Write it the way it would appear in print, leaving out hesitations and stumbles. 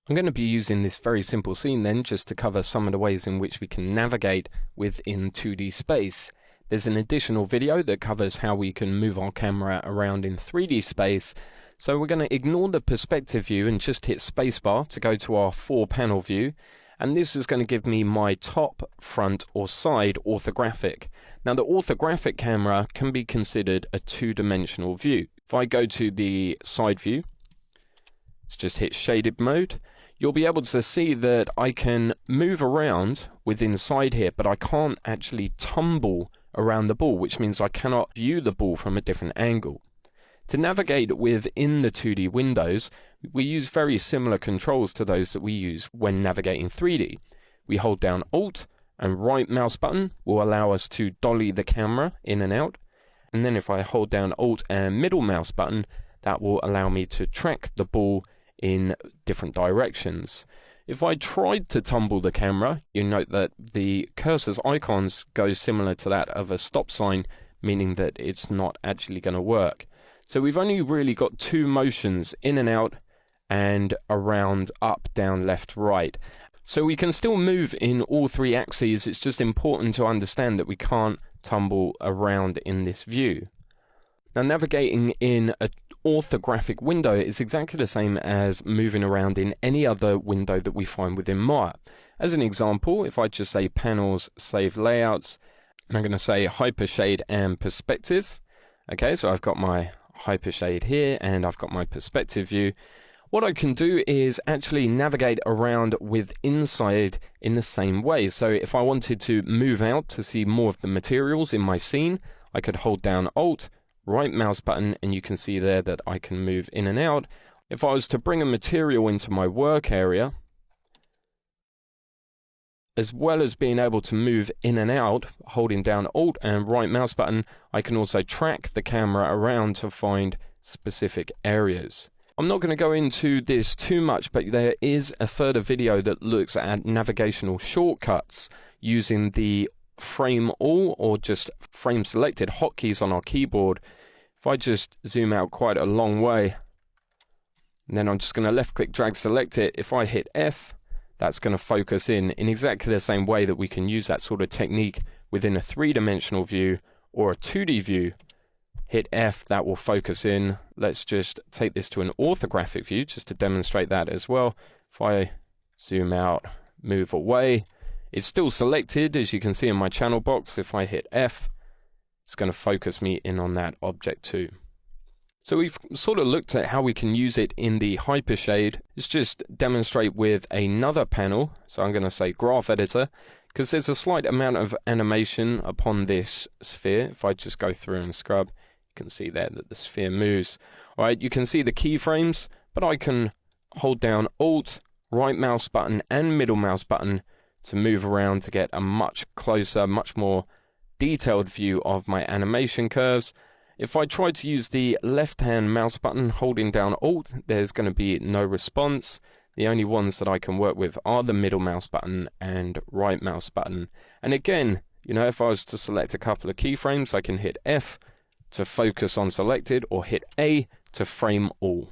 I'm going to be using this very simple scene then just to cover some of the ways in which we can navigate within 2D space. There's an additional video that covers how we can move our camera around in 3D space. So we're going to ignore the perspective view and just hit spacebar to go to our 4-panel view. And this is going to give me my top, front or side orthographic. Now the orthographic camera can be considered a 2-dimensional view. If I go to the side view, let's just hit shaded mode. You'll be able to see that I can move around within inside here, but I can't actually tumble around the ball, which means I cannot view the ball from a different angle. To navigate within the 2D windows, we use very similar controls to those that we use when navigating 3D. We hold down Alt and right mouse button will allow us to dolly the camera in and out. And then if I hold down Alt and middle mouse button, that will allow me to track the ball in different directions. If I tried to tumble the camera, you note that the cursor's icons go similar to that of a stop sign, meaning that it's not actually going to work. So we've only really got 2 motions, in and out and around, up, down, left, right. So we can still move in all 3 axes. It's just important to understand that we can't tumble around in this view. Now navigating in an orthographic window is exactly the same as moving around in any other window that we find within Maya. As an example, if I just say panels, save layouts, and I'm going to say hypershade and perspective. Okay, so I've got my hypershade here and I've got my perspective view. What I can do is actually navigate around with inside in the same way. So if I wanted to move out to see more of the materials in my scene, I could hold down Alt, right mouse button, and you can see there that I can move in and out. If I was to bring a material into my work area, as well as being able to move in and out, holding down Alt and right mouse button, I can also track the camera around to find specific areas. I'm not going to go into this too much, but there is a further video that looks at navigational shortcuts using the frame all or just frame selected hotkeys on our keyboard. If I just zoom out quite a long way, and then I'm just going to left click drag select it. If I hit F, that's going to focus in exactly the same way that we can use that sort of technique within a 3-dimensional view or a 2D view. Hit F, that will focus in. Let's just take this to an orthographic view just to demonstrate that as well. If I zoom out, move away, it's still selected, as you can see in my channel box. If I hit F, it's going to focus me in on that object too. So we've sort of looked at how we can use it in the hypershade. Let's just demonstrate with another panel. So I'm going to say graph editor, because there's a slight amount of animation upon this sphere. If I just go through and scrub, you can see there that the sphere moves. All right, you can see the keyframes, but I can hold down Alt, right mouse button and middle mouse button to move around to get a much closer, much more detailed view of my animation curves. If I try to use the left-hand mouse button holding down Alt, there's going to be no response. The only ones that I can work with are the middle mouse button and right mouse button. And again, you know, if I was to select a couple of keyframes, I can hit F to focus on selected or hit A to frame all.